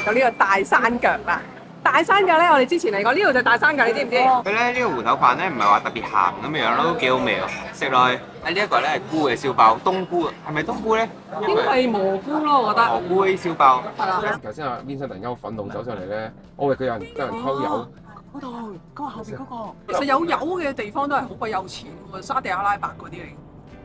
到呢個大山腳啦。大山腳咧，我哋之前嚟過呢度就大山腳，你知唔知？佢咧呢個芋頭飯咧唔係話特別鹹咁樣咯，都幾好味喎。食落去，呢一個咧係菇嘅燒包，冬菇係咪冬菇咧？應該係蘑菇咯，我覺得。蘑菇啲燒包。係啦。頭先阿 Vincent 突然間好憤怒走上嚟咧，我以為佢有人偷油。嗰度，嗰個後邊嗰個。其實有油嘅地方都係好鬼有錢喎，沙地阿拉伯嗰啲嚟。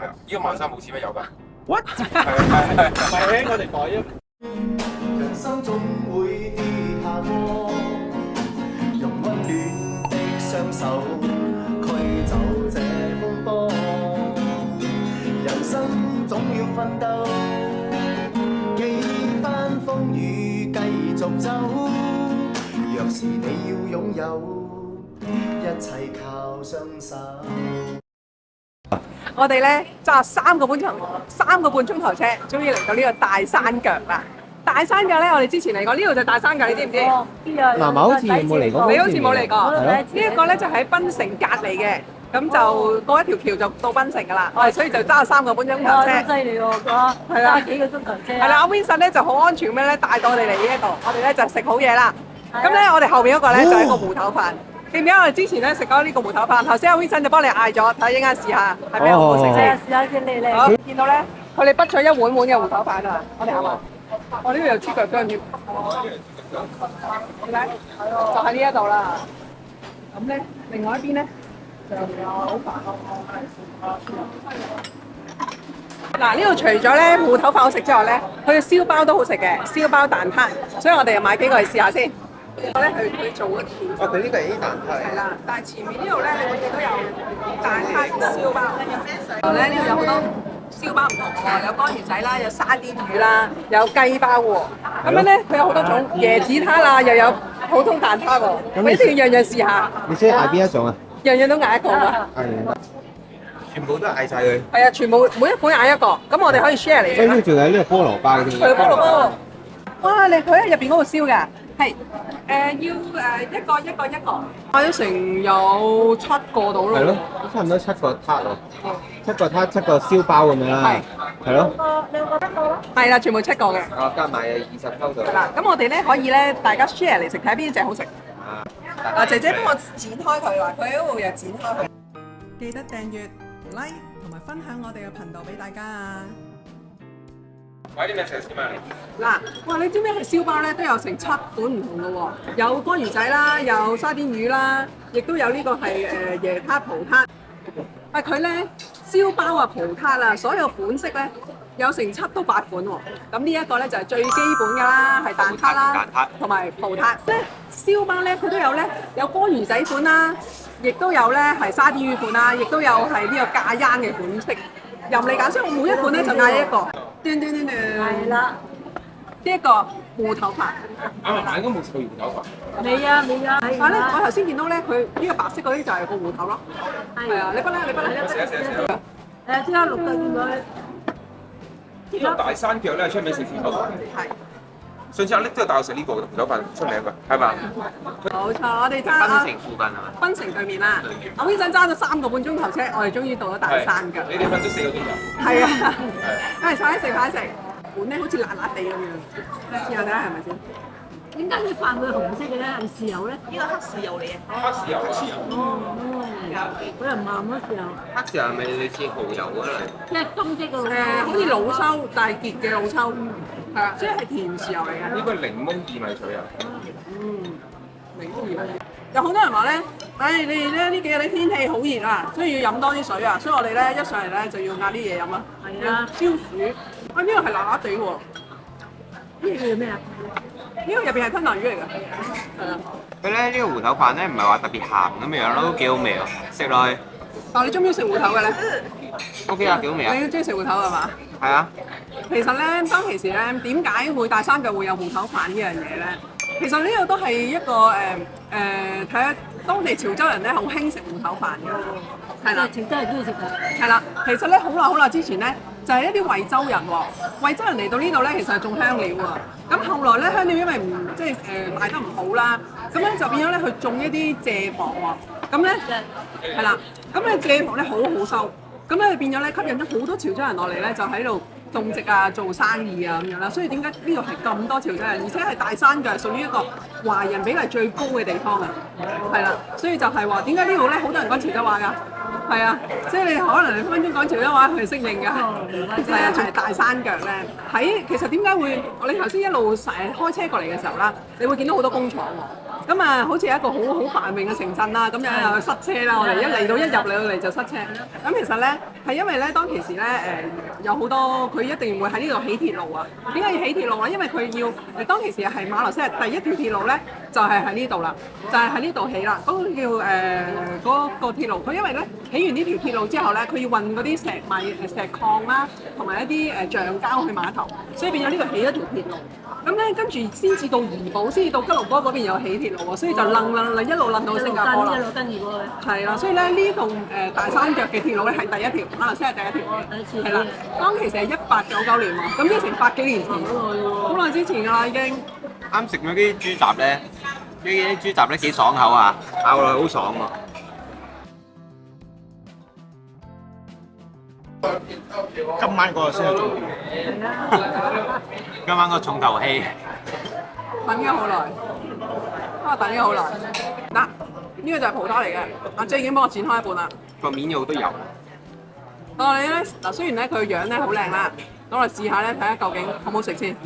係啊，呢個萬山冇錢咩有㗎 What？ 係我哋改啊。人生總會跌下坡，用溫暖的雙手驅走這風波。人生總要奮鬥，幾番風雨繼續走。若是你要擁有，一切靠雙手。我哋咧揸3個半鐘頭車，終於嚟到呢個大山腳啦。大山腳咧，我哋之前嚟過呢度就大山腳，你知唔知？南馬好似冇嚟過，你好似冇嚟過。係咯呢一個咧就喺檳城隔離嘅，咁就過一條橋就到檳城噶啦。我哋所以就揸3個半鐘頭車。犀利喎，係啦揸幾個鐘頭車。係啦，阿 Vincent 咧就好安全咁樣咧帶到我哋嚟呢一度，我哋咧就食好嘢啦。咁咧我哋後邊嗰個咧就係一個芋頭飯。記唔記得我哋之前咧食過呢個芋頭飯？頭先阿 Vincent 就幫你嗌咗，睇一陣間試下係咩好好食先。試下先你。好，見到咧佢哋畢咗一碗碗嘅芋頭飯啊！我哋係嘛？我呢度有豬腳薑添，點解？就喺呢一度啦。咁咧，另外一邊咧就有好煩。嗱，呢度除咗咧芋頭飯好食之外咧，佢嘅燒包都好食嘅，燒包蛋撻，所以我哋又買幾個嚟試下先。呢個咧佢做一條。哦，佢呢個係 A 蛋撻嚟。係啦，但係前面呢度咧，你會見到有蛋撻燒包。然後咧呢度有好多燒包唔同喎，有乾魚仔啦，有沙甸魚啦，有雞包喎。咁樣咧，佢有好多種椰子撻啦，又有普通蛋撻喎。我一定要樣樣試下。你先嗌邊一種啊？樣樣都嗌一個啊！係。全部都嗌晒佢。係啊，全部每一款嗌一個，咁我哋可以 share 嚟食啦。跟住仲有呢個菠蘿包嘅添。佢菠蘿包。哇！你佢喺入邊嗰度燒㗎？係。要一個。買咗成有7個到咯。係咯，差唔多7個撻喎，7個撻7個燒包咁樣啦。係咯。兩個得個咯。係啦，全部7個嘅。哦，加埋20溝度。係啦，咁我哋咧可以咧大家 share 嚟食，睇下邊隻好食。啊，姐姐幫我剪開佢啦，佢喺嗰度又剪開佢。記得訂閱、like 同埋分享我哋嘅頻道俾大家啊！買啲咩食先啊？嗱，哇！你知唔知佢燒包咧都有成7款唔同嘅喎，有乾魚仔啦，有沙甸魚啦，亦都有呢個係椰撻、葡撻。啊，佢咧燒包啊、葡撻啊，所有款式咧有成7到8款喎。咁呢一個咧就係最基本㗎啦，係蛋撻啦，同埋葡撻。咧燒包咧佢都有咧有乾魚仔款啦，亦都有咧係沙甸魚款啦，亦都有係呢個咖椰嘅款式。任你揀，所以我每一款咧就嗌一個。係啦。呢一個芋頭飯。應該冇食過芋頭飯。未啊。但係咧，我頭先見到咧，佢呢個白色嗰啲就係個芋頭咯。係啊，你不咧？即刻錄到見佢。呢個大山腳咧出名食芋頭飯。係。上次阿力都有帶我食呢個芋頭飯出名㗎，係嘛？冇錯，我哋揸檳城附近係嘛？檳城對面啦。阿 Vincent 揸咗3個半鐘頭車，我哋終於到咗大山腳。你哋瞓咗4個鐘頭。係啊。快食。碗咧好似辣辣地咁樣，試下睇下係咪先？點解啲飯會紅色嘅咧？係豉油咧？呢個黑豉油嚟嘅。黑豉油。佢又唔鹹乜豉油。黑豉油係咪類似蠔油嗰類？即係金色嘅好似老抽，但係結嘅老抽，係啊，所以係甜豉油嚟嘅。呢個檸檬薏米水啊。檸檬薏米。有好多人話咧，你哋咧呢幾日啲天氣好熱啊，所以要飲多啲水啊，所以我哋咧一上嚟咧就要嗌啲嘢飲啊。係啊。消暑。啊，呢個係辣辣地喎。呢個叫咩啊？呢個入邊係吞拿魚嚟㗎。係啊。佢咧呢個芋頭飯咧唔係話特別鹹咁樣咯，都幾好味喎。食落去。但你中唔中意食芋頭嘅咧 OK 啊，幾好味啊。你中意食芋頭係嘛？係啊。其實咧，當其時咧，點解會大山腳會有芋頭飯呢樣嘢咧？其實呢個都係一個睇下當地潮州人咧好興食芋頭飯嘅，係啦。潮州人中意食㗎。係啦，其實咧好耐之前咧，就係一啲惠州人喎，惠州人嚟到呢度咧，其實係種香料喎。咁後來咧，香料因為唔即係賣得唔好啦，咁咧就變咗咧去種一啲蔗房喎。咁咧係啦，咁咧蔗房咧好好收，咁咧變咗咧吸引咗好多潮州人落嚟咧，就喺度種植啊、做生意啊咁樣啦。所以點解呢度係咁多潮州人，而且係大山腳係屬於一個華人比例最高嘅地方啊，係啦。所以就係話點解呢度咧好多人講潮州話㗎？係啊，即係你可能你分分鐘講潮州話佢係適應㗎，係啊，係大山腳咧。其實點解會你頭先一路開車過嚟嘅時候啦，你會見到好多工廠喎。咁啊，好似係一個好繁榮嘅城鎮啦，咁樣又塞車啦。我哋一嚟到一入嚟就塞車。咁其實咧係因為咧當其時咧有好多佢一定會喺呢度起鐵路啊。點解要起鐵路啊？因為佢要當其時係馬來西亞第一條鐵路咧，就係喺呢度啦，就係喺呢度起啦。嗰個叫嗰個鐵路，佢因為咧起完呢條鐵路之後咧，佢要運嗰啲石米、石礦啦，同埋一啲橡膠去碼頭，所以變咗呢度起一條鐵路。咁咧跟住先至到怡保，先至到吉隆坡嗰邊有起鐵路喎，所以就一路楞到新加坡啦。一路跟住過去。係啦，所以咧呢棟大山腳嘅鐵路咧係第一條，馬來西亞第一條。第一次。係啦，當其時係1899年喎，咁即係成百幾年前，好耐之前㗎啦已經。啱食咗啲豬雜咧，呢啲豬雜咧幾爽口啊，咬落去好爽喎。今晚嗰個先係重點。今晚個重頭戲，等咗好耐，等咗好耐。嗱，呢個就係葡撻嚟嘅，阿姐已經幫我剪開一半啦。個面有好多油。我哋咧嗱，雖然咧佢個樣咧好靚啦，咁我哋試下咧睇下究竟好唔好食先。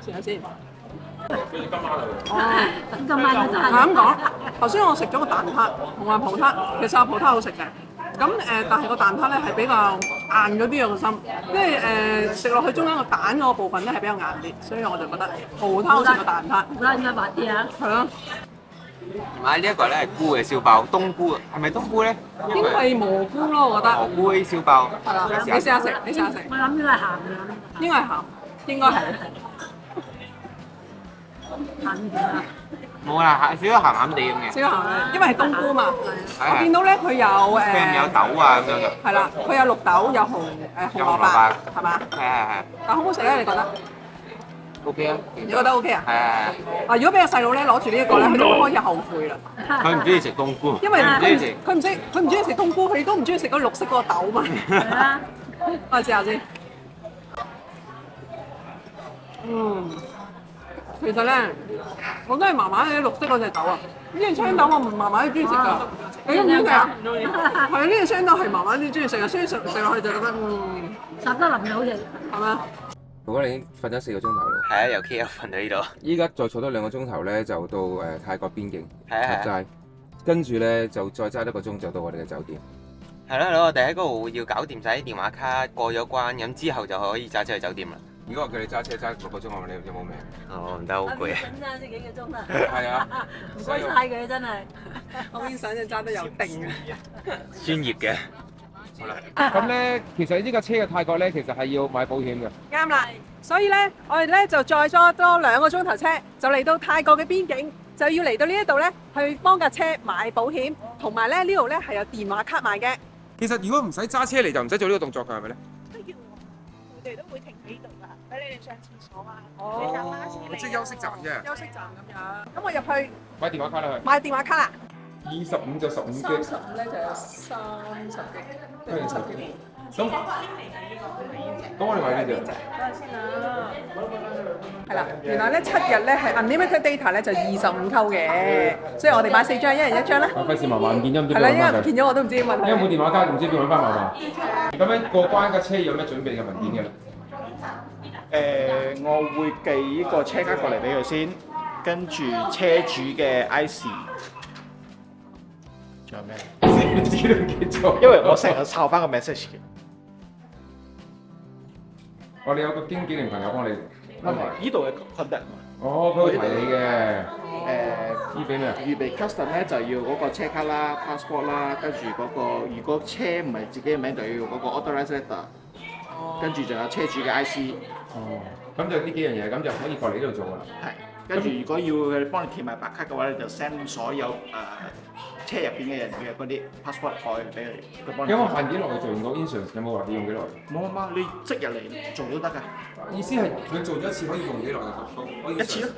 試下先。等今晚嗰陣。係咁講，頭先我食咗個蛋撻同埋葡撻，其實個葡撻好食嘅。咁但係個蛋撻咧係比較硬咗啲啊個心，即係食落去中間個蛋嗰個部分咧係比較硬啲，所以我就覺得葡撻好食過蛋撻。葡撻應該白啲啊。係咯。同埋呢一個咧係菇嘅燒包，冬菇係咪冬菇咧？應該係蘑菇咯，我覺得。蘑菇燒包。係啦，你試下食，你試下食。我諗應該係鹹嘅。應該係鹹，應該係。鹹啲啊！冇啦，少少鹹鹹地咁嘅。少鹹嘅，因為係冬菇嘛。係我見到咧佢有佢入面有豆啊咁樣嘅。係啦，佢有綠豆，有紅蘿蔔，係嘛？係。但好唔好食咧？你覺得 OK 啊？你覺得 OK 啊？係。嗱，如果俾個細佬咧攞住呢一個咧，佢都開始後悔啦。佢唔中意食冬菇，因為佢唔中意食。佢唔中意食冬菇，佢亦都唔中意食嗰綠色嗰個豆嘛。係啊。我試下先。其實咧，我都係麻麻啲綠色嗰隻豆啊，呢隻青豆我唔麻麻啲中意食㗎。你中唔中意食啊？係啊，呢隻青豆係麻麻啲中意食啊，所以食落去就覺得十得淋就好食，係咪？我覺得你已經瞓咗4個鐘頭啦。係啊，由 KL 瞓到呢度。依家再坐多2個鐘頭咧，就到泰國邊境係啊入齋，跟住咧就再揸1個鐘就到我哋嘅酒店。係咯，我哋喺嗰度要搞掂晒啲電話卡，過咗關，咁之後就可以揸車去酒店啦。如果我叫你揸車揸6個鐘，你有冇命？哦，唔得，好攰啊！咁揸呢幾個鐘啊！係啊，唔該曬佢真係。我邊想就揸得有定啊！專業嘅。好啦，咁咧其實呢架車嘅泰國咧，其實係要買保險嘅。啱啦，所以咧我哋咧就再坐多2個鐘頭車，就嚟到泰國嘅邊境，就要嚟到呢一度咧去幫架車買保險，同埋咧呢度咧係有電話卡賣嘅。其實如果唔使揸車嚟，就唔使做呢個動作㗎，係咪咧？都要喎，佢哋都會停喺度噶，俾你哋上廁所啊，哦你搭巴士嚟。即係休息站啫。休息站咁樣，咁我入去買電話卡啦，買電話卡啦。 25就15 G， 35咧就有30 G，跟住10 G。咁我哋買呢隻。係啦，原來咧7日咧係 unlimited data 咧就25溝嘅，所以我哋買4張，一人1張啦。費事麻煩唔見咗，唔知係啦，邊度揾翻佢。因為唔見咗我都唔知點問因為冇題。電話卡，唔知邊度揾翻麻煩。咁樣過關架車有咩準備嘅文件嘅咧？我會寄呢個車卡過嚟俾佢先，跟住車主嘅 IC。仲有咩？你自己都唔記咗。因為我成日抄翻個 message 嘅。我哋有個經紀人朋友幫你安排。呢度嘅 contact 嘛。哦，佢會提你嘅。依俾咩啊？預備 custom 咧就要嗰個車卡啦、passport 啦，跟住嗰個如果車唔係自己嘅名，就要用嗰個 authorized letter，跟住仲有車主嘅 IC。哦，咁就呢幾樣嘢，咁就可以過嚟呢度做㗎啦。係，跟住如果要佢幫你貼埋白卡嘅話咧，就 send 所有車入邊嘅人嘅嗰啲 passport 過去俾佢幫你。有冇限幾耐做完個 insurance？有冇話要用幾耐？冇，你即日嚟做都得㗎。意思係佢做咗一次可以用幾耐啊？可以一次咯。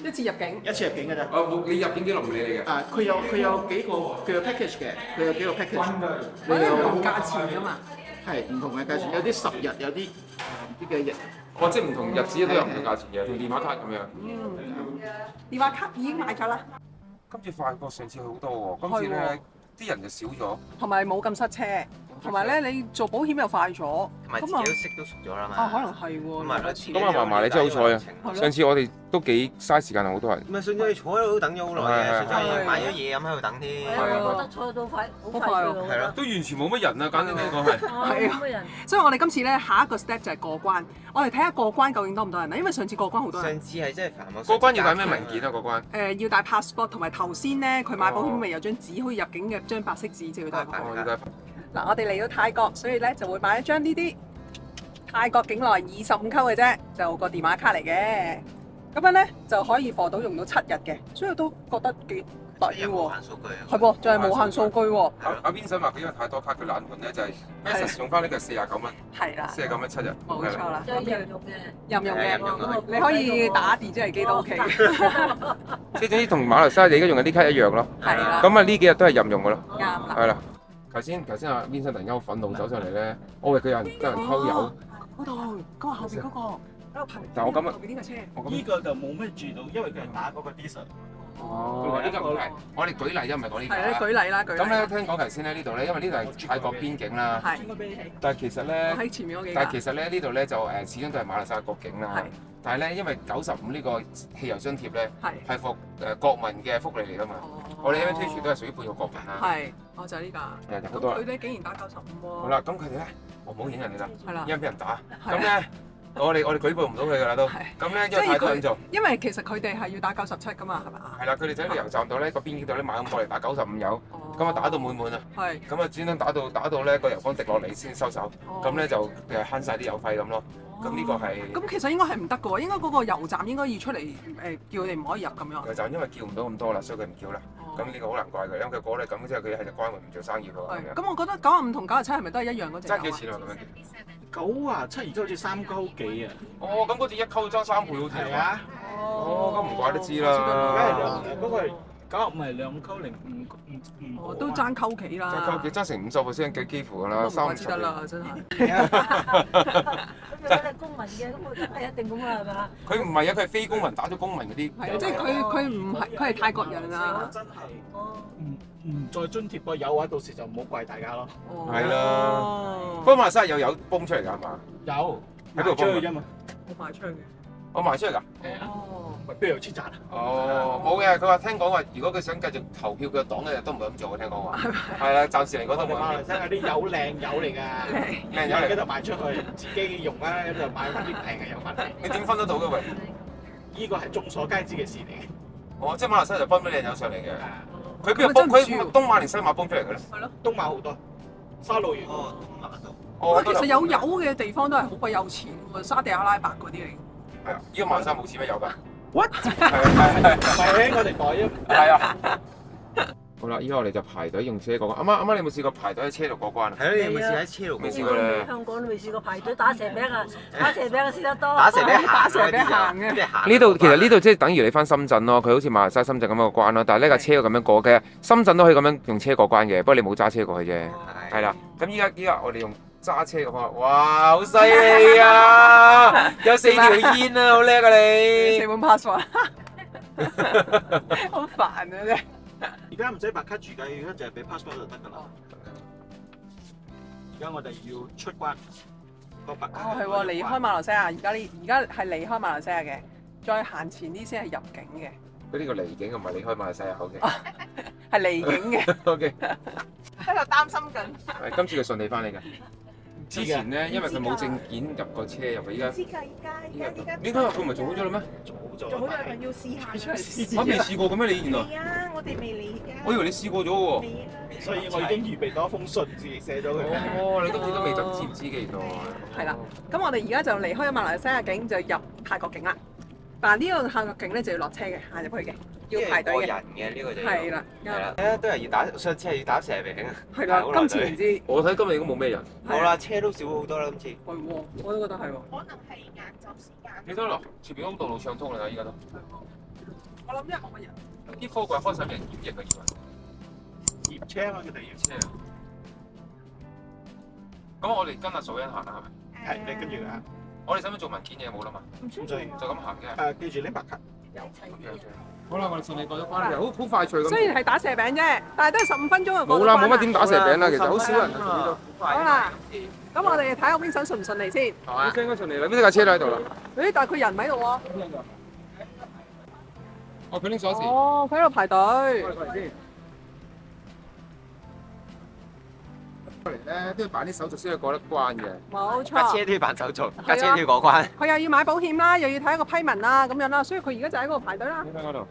一次入境。一次入境㗎咋。你入境幾耐唔理你嘅？啊，佢有幾個佢有 package 嘅，佢有幾個 package。我覺得唔同價錢㗎嘛。係唔同嘅價錢，有啲10日，有啲啲嘅日。哦，即係唔同日子都有唔同價錢嘅，同電話卡咁樣。電話卡已經買咗啦，今次快過上次好多喎，今次咧啲人就少咗。同埋冇咁塞車，同埋咧你做保險又快咗，同埋自己咁啊都識都熟咗啦嘛。啊可能係喎。咁咪咯，咁啊，嫲嫲你真係好彩啊！上次我哋都幾嘥時間啊，好多人。唔係上次坐喺度等咗好耐嘅，上次買咗嘢咁喺度等添。係啊，我覺得坐到快，好快脆喎。係咯，都完全冇乜人啊，簡單嚟講係。係啊，乜人？所以我哋今次咧下一個 step 就係過關，我哋睇下過關究竟多唔多人啊？因為上次過關好多人。上次係真係煩我。過關要帶咩文件啊？過關？要帶 passport 同埋頭先咧，佢買保險咪有張紙，好似入境嘅張白色紙就要帶埋。要帶。嗱，我哋嚟到泰國，所以咧就會買一張呢啲泰國境內25扣嘅啫，就個電話卡嚟嘅。咁樣咧就可以貨到用到7日嘅，所以都覺得幾抵喎。無限數據啊！係喎，仲係無限數據喎。阿 Vincent 話佢因為太多卡，佢懶換咧就係 Message 用翻呢個49蚊。係啦。 49蚊7日。冇錯啦。即係任用嘅。任用任用嘅，你可以打電話機都 OK 嘅。即係總之同馬來西亞你而家用嘅啲卡一樣咯。係啦。咁啊呢幾日都係任用嘅咯。啱啦。係啦。頭先阿 Vincent 突然間好憤怒走上嚟咧，我以為佢有人偷油。嗰度，嗰個後邊嗰個喺度排。但我咁啊，後邊呢架車。呢個就冇咩住到，因為佢係打嗰個 diesel。哦，呢個唔係，我哋舉例啫，唔係講呢個。係啦，舉例啦，舉例。咁咧聽講頭先咧呢度咧，因為呢度係泰國邊境啦。係。但係其實咧，喺前面嗰幾但係其實咧呢度咧就始終都係馬來西亞國境啦。係。但係咧，因為95呢個汽油津貼咧係服國民嘅福利嚟㗎嘛。我哋 MTH 都係屬於半個國民啦。係，我就係呢架。係好多啦。佢咧竟然打95喎。好啦，咁佢哋咧，我唔好影人哋啦，係啦，因為俾人打。咁咧，我哋舉報唔到佢㗎啦都。咁咧，因為太多人做。因為其實佢哋係要打97㗎嘛，係嘛？係啦，佢哋就喺旅遊站度咧，個邊境度咧買咁過嚟打95油，咁啊打到滿啊。係。咁啊專登打到咧個油缸滴落嚟先收手，咁咧就慳晒啲油費咁咯。咁呢個係。咁其實應該係唔得㗎喎，應該嗰個油站應該要出嚟叫佢哋唔可以入咁樣。油站因為叫唔到咁多啦，所以佢唔叫啦。咁呢個好難怪佢，因為佢過嚟咁之後佢係就關門唔做生意咯。係。咁我覺得95同97係咪都係一樣嗰隻？爭幾錢啊？咁樣97而家好似3溝幾啊！哦，咁嗰隻一溝爭3倍好似係啊！哦，咁唔怪得知啦。嗰個係95係2溝零5。哦，都爭溝幾啦。爭溝幾爭成50%幾乎㗎啦，30%。得啦，真係。咁你公民嘅，咁我真係一定咁啊，係嘛？佢唔係啊，佢係非公民打咗公民嗰啲。係啊，即係佢唔係佢係泰國人啊。真係唔再津貼個油嘅話，到時就唔好怪大家咯。係啦。不過馬來西亞有油泵出嚟㗎係嘛？有喺度出去啫嘛。我賣出去嘅。我賣出嚟㗎。哦。咪邊度有錢賺啊？哦，冇嘅。佢話聽講話，如果佢想繼續投票嘅黨咧，都唔會咁做。我聽講話。係啦，暫時嚟講都冇。馬來西亞啲油靚油嚟㗎，靚油嚟。喺度賣出去，自己用啦，喺度買翻啲平嘅油翻嚟。你點分得到嘅喂？呢個係眾所皆知嘅事嚟嘅。哦，即係馬來西亞就泵啲靚油上嚟嘅。佢邊度泵？佢東馬定西馬泵出嚟嘅咧？係咯，東馬好多，沙路園。哦，其實有油嘅地方都係好鬼有錢喎，沙地阿拉伯嗰啲嚟。係啊，依家馬來西亞冇錢咩有㗎？ What？係喺我哋袋啊！係啊。好啦，依家我哋就排隊用車過關。阿媽你有冇試過排隊喺車度過關啊？係咯，你有冇試喺車度？未試過咧。香港都未試過排隊打蛇餅啊！打蛇餅試得多。打蛇餅打蛇餅行嘅。呢度其實呢度即係等於你翻深圳咯，佢好似馬來西亞深圳咁樣過關咯。但係呢架車咁樣過嘅，深圳都可以咁樣用車過關嘅，不過你冇揸車過去啫。係啦，咁依家我哋用揸車嘅方法，哇，好犀利啊！有4條煙啊，好叻啊你！4本 passport， 好煩啊啫。而家唔使白卡住㗎，而家就係俾 passport 就得㗎啦。而家我哋要出關，個白卡。哦，係喎，離開馬來西亞，而家係離開馬來西亞嘅，再行前啲先係入境嘅。佢呢個離境唔係離開馬來西亞，OK。係離境嘅。OK。喺度擔心緊。係今次佢順利翻嚟㗎。之前咧，因為佢冇證件入個車入去，依家。知㗎，依家。點解佢唔係做好咗啦咩？做好咗，要試下出嚟。我未試過嘅咩？你原來？係啊，我哋未嚟㗎。我以為你試過咗喎。所以我已經預備咗一封信，自己寫咗佢。哦，你今次都未得，知唔知嘅原來？係啦，咁我哋而家就離開咗馬來西亞境，就入泰國境啦。但係呢個泰國境咧就要落車嘅，行入去嘅，要排隊嘅。人嘅呢個就係啦，係啦，都係要打，上次係要打蛇餅啊。係啦，今次唔知。我睇今日應該冇咩人。冇啦，車都少好多啦，今次。係喎，我都覺得係喎。可能係晏晝時間。你睇落，前面嗰個道路暢通啦，依家都。我諗因為冇乜人。啲貨櫃開晒俾人檢疫嘅以為。驗車啊，佢哋驗車。車啊！咁我哋跟阿嫂欣行啦，係咪？係，你跟住啊。我哋使唔使做文件嘢冇啦嘛？唔需要。就咁行嘅。記住拎白卡。好啦，我哋順利過咗關，好快脆咁。雖然係打蛇餅啫，但係都係15分鐘就過冇啦，咗關冇乜點打蛇餅啦，其實好少人做呢度。好啦，咁我哋睇下 Vincent 順唔順利先。係嘛？應該順利啦，呢架車都喺度啦。咦？但係佢人唔喺度喎。哦，佢拎鎖匙。哦，佢喺度排隊。過嚟咧都要辦啲手續先可以過得關嘅。冇架車錯。都要辦手續，架車都要過關。佢又要買保險啦，又要睇一個批文啦，咁樣啦，所以佢而家就喺嗰度排隊啦。喺嗰度。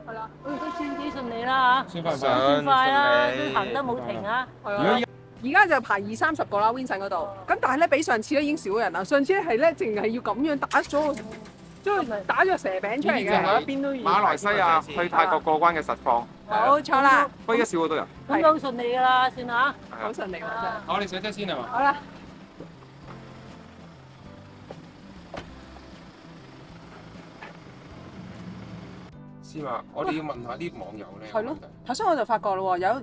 係啦。都算幾順利啦嚇，算快唔快？算快啦，順利都行得冇停啊。係啊。而家就排20-30個啦 ，Vincent 嗰度。咁但係咧，比上次咧已經少咗人啦。上次咧係咧，淨係要咁樣打咗蛇餅出嚟嘅，邊都要。馬來西亞去泰國過關嘅實況。冇錯啦，不過而家少好多人。咁都好順利㗎啦，算嚇。好順利喎真係。我哋上車先係嘛？好啦。先話，我哋要問下啲網友咧。係咯，頭先我就發覺咯喎，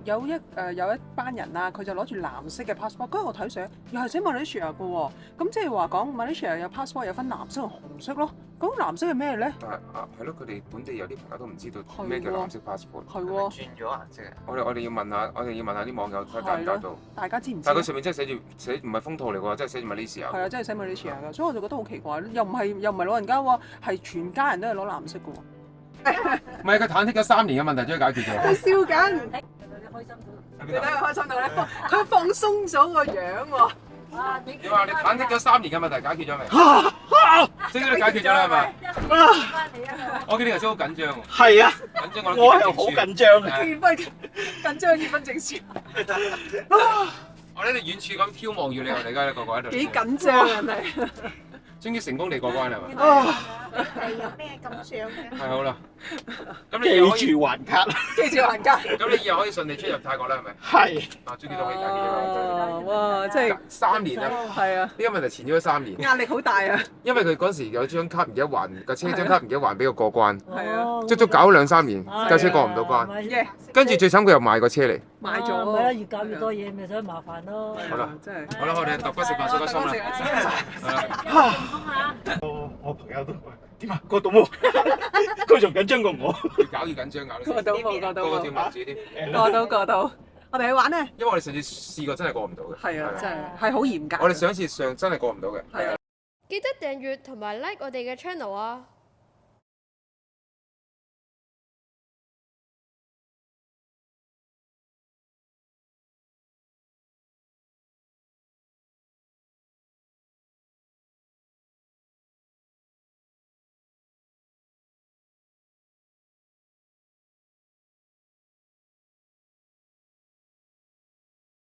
有一班人啊，佢就攞住藍色嘅 passport，跟住我睇相又係寫 Malaysia 嘅喎，咁即係話講 Malaysia 有 passport 有分藍色同紅色咯，咁藍色係咩咧？但係係咯，佢哋本地有啲朋友都唔知道咩叫藍色 passport。係喎，轉咗顏色啊！我哋要問下啲網友睇答唔答到。大家知唔知？但係佢上面真係寫唔係封套嚟喎，真係寫住 Malaysia。係啊，真係寫 Malaysia 㗎，所以我就覺得好奇怪，又唔係老人家喎，係全家人都係攞藍色嘅喎。唔係佢忐忑咗3年嘅問題終於解決咗。佢笑緊，開心到。你睇佢開心到咧，佢放鬆咗個樣喎。你話你忐忑咗3年嘅問題解決咗未？終於都解決咗啦係咪？我見你頭先好緊張喎。係啊，緊張我係好緊張嘅。結婚緊張結婚證書，我喺度遠處咁眺望住你，我哋而家個個喺度。幾緊張啊你！終於成功地過關啦係嘛？係有咩感想嘅？係好啦。咁你又可以記住還卡。記住還價。咁你以後可以順利出入泰國啦係咪？係。啊，終於都可以解決咗。哇！真係3年啊！係啊，呢個問題纏咗3年。壓力好大啊！因為佢嗰時有張卡唔記得還，架車張卡唔記得還俾佢過關，係啊，足足搞咗2-3年，架車過唔到關。耶！跟住最慘佢又賣個車嚟。買咗。咪啦，越搞越多嘢，咪所以麻煩咯。好啦，真係。好啦，我哋揼骨食飯，收工啦。我朋友都點啊？過到冇？佢仲緊張過我。越搞越緊張，搞到過到冇過到個個跳冇。民主添。過到，我哋去玩咧。因為我哋上次試過真係過唔到嘅。係啊，真係好嚴格。我哋上一次真係過唔到嘅。係啊。記得訂閱同埋 like 我哋嘅 channel 啊！